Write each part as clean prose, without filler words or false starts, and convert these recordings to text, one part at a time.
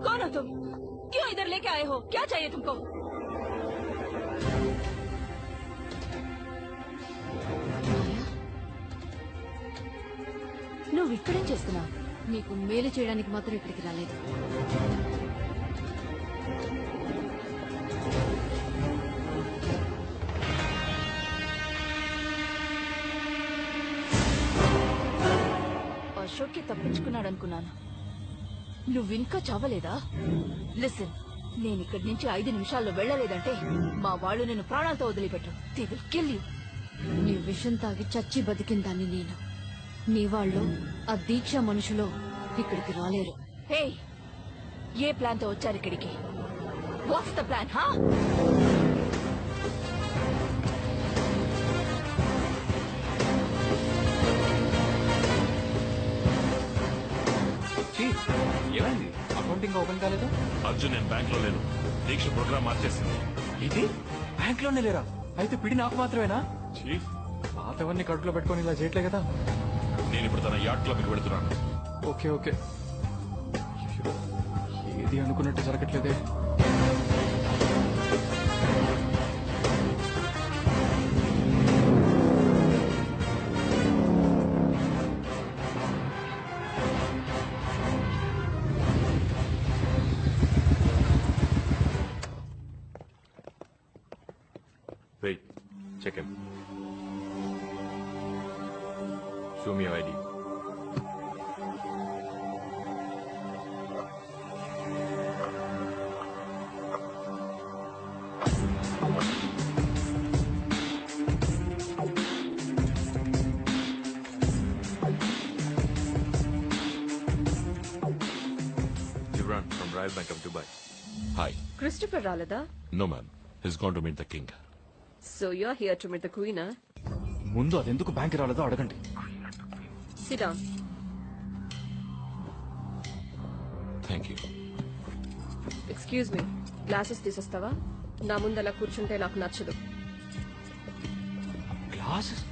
कौन हो तुम? क्यों इधर लेके आए हो? क्या चाहिए तुमको? నువ్వు ఇక్కడేం చేస్తున్నావు? నీకు మేలు చేయడానికి మాత్రం ఇక్కడికి రాలేదు. అశోక్కి తప్పించుకున్నాడు అనుకున్నాను. నువ్వింకా చావలేదా? లిసన్, నేను ఇక్కడి నుంచి 5 నిమిషాల్లో వెళ్లలేదంటే మా వాళ్ళు నేను ప్రాణాలతో వదిలిపెట్టు. They will kill you. నీ విషం తాగి చచ్చి బతికిందాన్ని నేను. నీ వాళ్ళు ఆ దీక్ష మనుషులో ఇక్కడికి రాలేరు. హే, ఏ ప్లాన్ తో వచ్చారు ఇక్కడికి? What's the plan? హా, ఏమైంది? అకౌంట్ ఇంకా ఓపెన్ కాలేదు. అర్జున్, నేను బ్యాంక్ లో లేను. దీక్ష ప్రోగ్రామ్ మార్చేసింది. ఇది బ్యాంక్ లోనే లేరా? అయితే పిడి నాకు మాత్రమేనా? చీఫ్, పాతవన్నీ కడుపులో పెట్టుకొని ఇలా చేయట్లే కదా. నేను ఇప్పుడు తన యార్డ్ క్లబ్ కి వెళుతున్నాను. Okay okay. ఏది అనుకున్నట్టు జరగట్లేదే. Wait, check him. Show me your ID. Gibran from Royal Bank of Dubai. Hi. Christopher Ralada. No, ma'am. He's gone to meet the king. So you're here to meet the queen, huh? ముందు అదెందుకు bank రాలేదో అడగండి. Sit down. Thank you. Excuse me. Glasses తీసేస్తావా? నా ముందు అలా కూర్చుంటే నాకు నచ్చదు. గ్లాసెస్?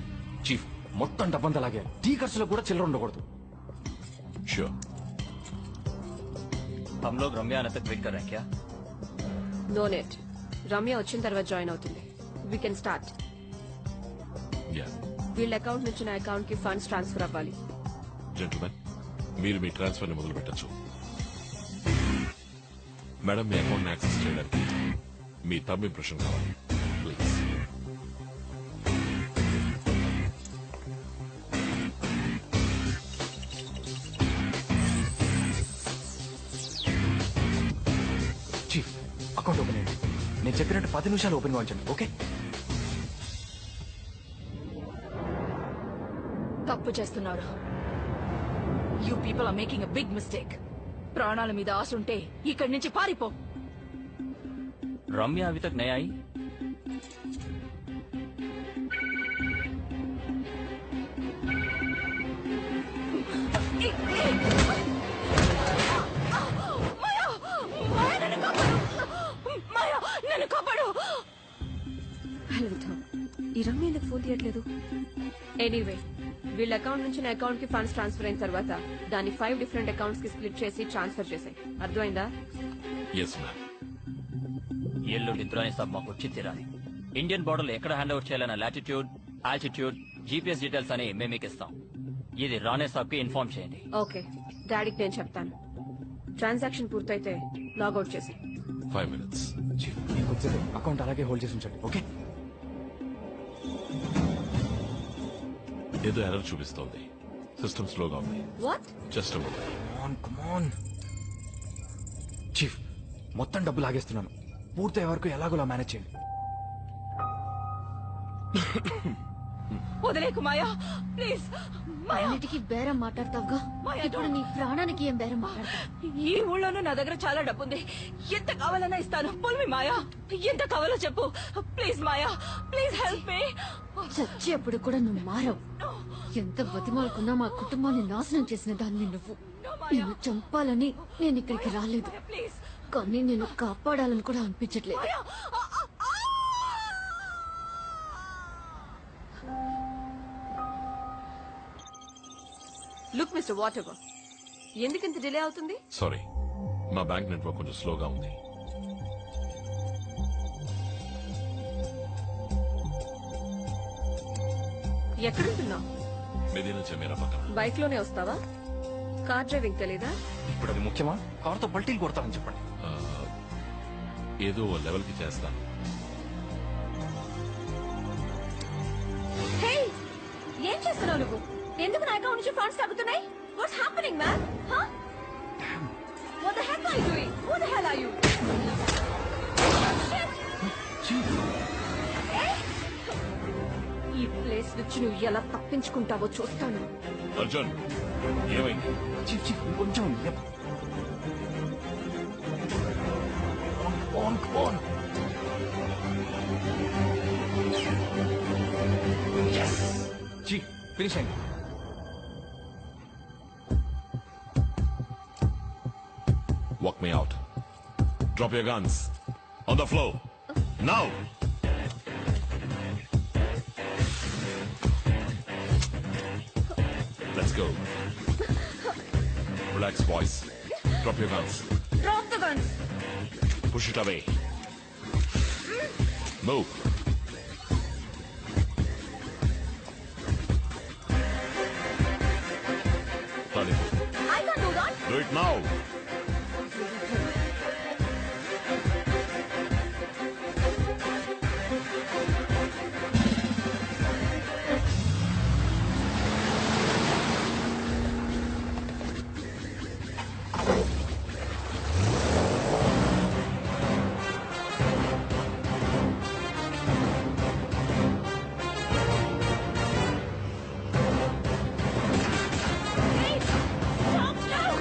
చీఫ్, మొత్తం డబ్బంతా లాగే. టీ ఖర్చులో కూడా చిల్లర ఉండకూడదు. Sure. हम लोग रम्या आने तक वेट कर रहे हैं क्या? No net. రమ్య వచ్చిన తర్వాత జాయిన్ అవుతుంది. We can start. Yeah. వీళ్ళ అకౌంట్ నుంచి నా అకౌంట్ కి ఫండ్స్ ట్రాన్స్ఫర్ అవ్వాలి. Gentlemen, మీరు మీ ట్రాన్స్ఫర్ ని మొదలు పెట్టచ్చు. మేడం, మీ అకౌంట్ యాక్సెస్ చేయడానికి మీ థంబ్ ఇంప్రెషన్ కావాలి. ప్లీజ్. చీఫ్, అకౌంట్ ఓపెన్ అయ్యింది. నేను చెప్పినట్టు 10 నిమిషాలు ఓపెన్ కావాల్సింది. ఓకే? తప్పు చేస్తున్నారు. You people are making a big mistake. ప్రాణాల మీద ఆశ ఉంటే ఇక్కడి నుంచి పారిపో. रम्या अभी तक नहीं आई? నన్ను కాపాడు. ఈ రమ్య ఎందుకు ఫోన్ తీయట్లేదు? ఎనీవే, వీళ్ళ అకౌంట్ నుంచి నా అకౌంట్ కి ఫండ్స్ ట్రాన్స్ఫర్ అయిన తర్వాత దాన్ని 5 డిఫరెంట్ అకౌంట్స్ కి స్ప్లిట్ చేసి ట్రాన్స్ఫర్ చేసాయి. అర్థమైందా? Yes ma'am. ఏళ్ళు నిద్రాని సాబ్ మాకు వచ్చి తీరాలి. ఇండియన్ బోర్డర్ లో ఎక్కడ హ్యాండ్ ఓవర్ చేయాలన్న లాటిట్యూడ్, ఆల్టిట్యూడ్, జీపీఎస్ డీటెయిల్స్ అని మేము మీకు ఇస్తాం. ఇది రానే సాబ్ కి ఇన్ఫార్మ్ చేయండి. ఓకే, డాడీకి నేను చెప్తాను. ట్రాన్సాక్షన్ పూర్తయితే లాగౌట్ చేసి. 5 minutes. చీఫ్, మీకు వచ్చేది అకౌంట్ అలాగే హోల్డ్ చేసి ఉంచండి. ఓకే? ఏదో ఎర్రర్ చూపిస్తోంది. సిస్టమ్ స్లోగా ఉంది. What? Just a moment. Come on. Chief, మొత్తం డబ్బు లాగేస్తున్నాను. పూర్తయ్యే వరకు ఎలాగోలా మేనేజ్ చేయండి. వదిలేకు మాయా, ప్లీజ్. అన్నిటికీ బేరం మాట్లాడతావుగా, ఇప్పుడు నీ ప్రాణానికి ఏం బేరం మాట్లాడతావు? ఈ ఊళ్ళోనూ నా దగ్గర చాలా డబ్బు ఉంది. ఎంత కావాలన్నా ఇస్తాను. పొల్మి మాయా, ఎంత కావాలో చెప్పు. Please Maya, please help me. చచ్చేప్పుడు కూడా నువ్వు మారవు. ఎంత బతిమాలకున్నా మా కుటుంబాన్ని నాశనం చేసిన దాన్ని నువ్వు. నిన్ను చంపాలని నేను ఇక్కడికి రాలేదు, కానీ నేను కాపాడాలని కూడా అనిపించట్లేదు. Look, Mr. Waterman, ఎందుకు ఇంత డిలే అవుతుంది? సారీ, మా బ్యాంక్ నెట్వర్క్ కొంచెం స్లోగా ఉంది. ఎక్కడుంటున్నావు? మెదీనా చెమేరా పక్కన. బైక్ లోనే వస్తావా? కార్ డ్రైవింగ్ తెలీదా? ఇప్పుడు అది ముఖ్యమా? కారుతో పల్టీలు కొడతానని చెప్పండి. ఆ, ఏదో లెవెల్ కి చేస్తాను. హే, ఏం చేస్తున్నావు నువ్వు? ఎందుకు నా అకౌంట్ నుంచి ఫండ్స్ తగ్గుతున్నాయి? What's happening man? What the heck are you doing? Who the hell are you? ఈ ప్లేస్ నుంచి నువ్వు ఎలా తప్పించుకుంటావో చూస్తాను. అర్జున్, ఏమైంది? చీఫ్ చీఫ్ కొంచెం చీఫ్ ఫినిష్ అయింది. Walk me out. Drop your guns. On the floor. Now! Let's go. Relax, boys. Drop your guns. Drop the guns. Push it away. Move. Bloody move. I can't do that. Do it now. Hey, stop now.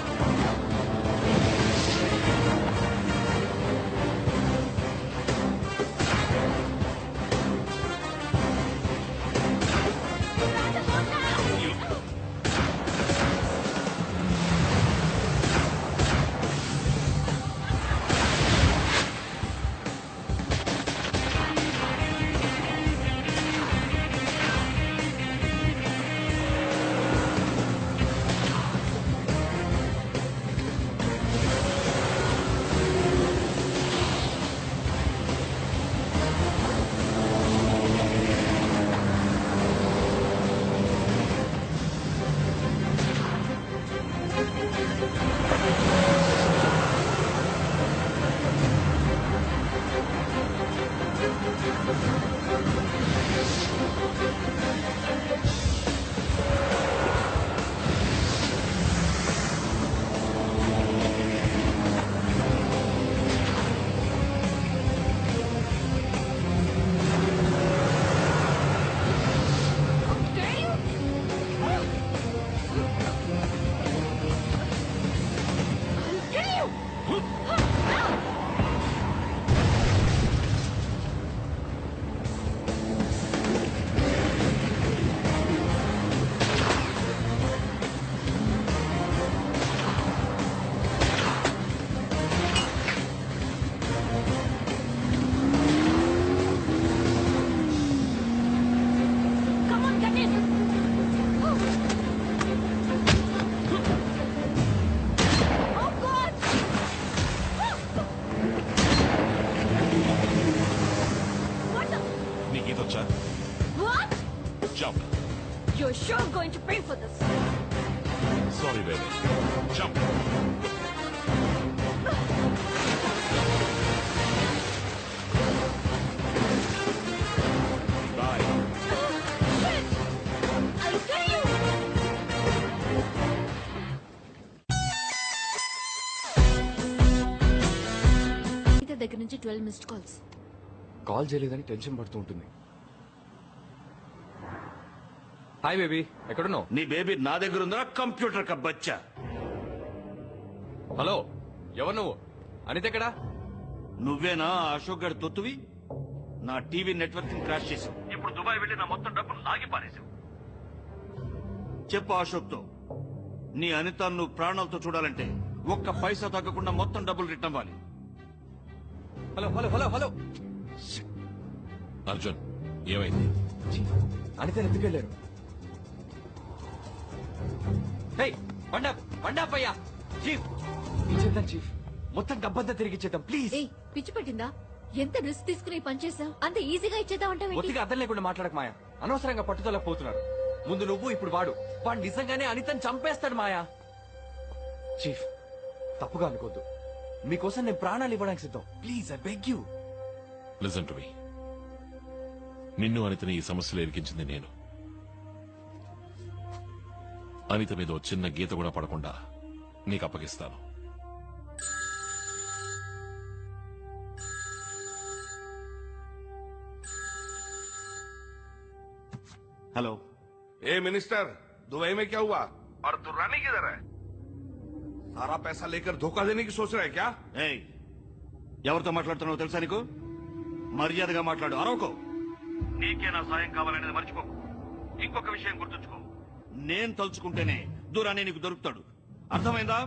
Jump. You're sure going to pay for this. Sorry, baby. Jump. Bye. Shit! I'll kill you! ఇతని దగ్గర నుంచి 12 missed calls. Call చేయలేదని tension పడుతూ ఉంటుంది. Hi baby, ఎక్కడున్నావు? నీ baby నా దగ్గర ఉందా కంప్యూటర్ కా బచ్చా? హలో, ఎవరు నువ్వు? అనిత ఎక్కడా? నువ్వేనా అశోక్ గడి తొత్తువి? నా టీవీ నెట్వర్క్ క్రాష్ చేసావు. ఇప్పుడు దుబాయ్ వెళ్ళి నా మొత్తం డబ్బులు లాగి పారేసావు. చెప్పు అశోక్ తో, నీ అనిత నువ్వు ప్రాణాలతో చూడాలంటే ఒక్క పైసా తగ్గకుండా మొత్తం డబ్బులు రిటర్న్ అవ్వాలి. Hello hello hello hello. Arjun, ఏమైంది? అనిత ఎందుకెళ్ళారు? హే, పండాప్ బండాపయ్యా చీఫ్ ఇచ్చేద్దాం చీఫ్ మొత్తం డబ్బంతా తిరిగి ఇచ్చేద్దాం ప్లీజ్. ఏయ్ పిచ్చి పట్టిందా? ఎంత రిస్క్ తీసుకుని పని చేసావు, అంత ఈజీగా ఇచ్చేద్దాం అంటావేంటి? ఒత్తిగా అర్థం లేకుండా మాట్లాడక మాయా. అనవసరంగా పట్టుదల పోతున్నారు. ముందు నువ్వు, ఇప్పుడు వాడు నిజంగానే అనితని చంపేస్తాడు మాయా. చీఫ్ తప్పుగా అనుకోద్దు, మీకోసం నేను ప్రాణాలు ఇవ్వడానికి సిద్ధం. Please I beg you. Listen to me. నిన్ను అనితని ఈ సమస్యలో ఇరికించింది నేను. అనిత మీద ఓ చిన్న గీత కూడా పడకుండా నీకు అప్పగిస్తాను. హలో ए मिनिस्टर, दुबई में क्या हुआ और दुर्रानी किधर है? सारा पैसा लेकर धोखा देने की सोच रहा है क्या? ఏయ్ ఎవరితో మాట్లాడుతున్నావో తెలుసా నీకు? మర్యాదగా మాట్లాడు, అరవకో. నీకే నా సాయం కావాలనేది మర్చిపోకు. ఇంకొక విషయం గుర్తుంచుకో, నేను తలుచుకుంటేనే దూరాన్ని నీకు దొరుకుతాడు. అర్థమైందా?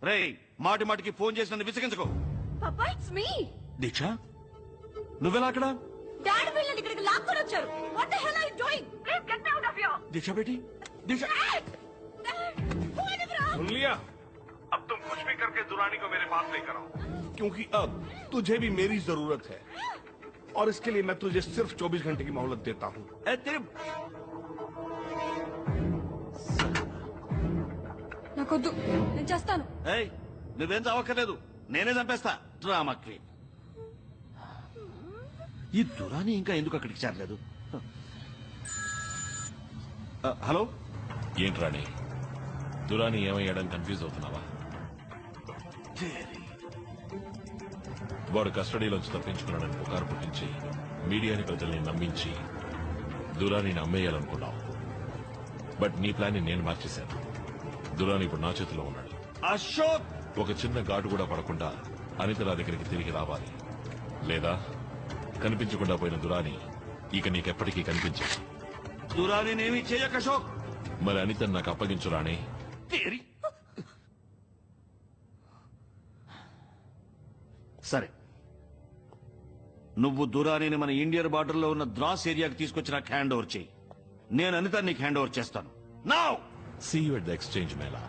రేయ్ మాటి మాటికి ఫోన్ చేసి నన్ను విసిగించుకో. పాపా ఇట్స్ మీ. దీక్ష నువ్వెలా అక్కడ? డాడీ పిల్లలు ఇక్కడికి లాక్కొని వచ్చారు. What the hell are you doing? Please get out of here. Diksha బేటీ, దీక్ష. सुन लिया? अब तुम कुछ भी करके दुरानी को मेरे पास लेकर आओ, क्योंकि अब तुझे भी मेरी जरूरत है और इसके लिए मैं तुझे सिर्फ 24 घंटे की मोहलत देता हूँ. ఏ, తిరు. నాకొద్దు, నేను చేస్తాను. ఏయ్ నువ్వేం చవక్కర్లేదు, నేనే చంపేస్తా. Drama queen. ఈ దురాని ఇంకా ఎందుకు అక్కడికి చేరలేదు? హలో ఏంటి రాణి, దురాని ఏమయ్యాడని కన్ఫ్యూజ్ అవుతున్నావా? వాడు కస్టడీలోంచి తప్పించుకున్నాడని పుకారు పుట్టించి మీడియాని ప్రజల్ని నమ్మించి దురానిని అమ్మేయాలనుకున్నావు. బట్ నీ ప్లాన్ ని నేను మార్చేశాను. దురాని ఇప్పుడు నా చేతిలో ఉన్నాడు. అశోక్, ఒక చిన్న ఘాటు కూడా పడకుండా అనిత నా దగ్గరికి తిరిగి రావాలి, లేదా కనిపించకుండా పోయిన దురాని ఇక నీకెప్పటికీ కనిపించదు. దురాని నేమి చేయక అశోక్. మరి అనితను నాకు అప్పగించు రాణి. తేరి. సరే, నువ్వు దురానిని మన ఇండియన్ బార్డర్ లో ఉన్న ద్రాస్ ఏరియాకి తీసుకొచ్చి నాకు హ్యాండ్ ఓవర్ చేయి. నేను అనిత నీకు హ్యాండ్ ఓవర్ చేస్తాను. Now See you at the exchange, Mela.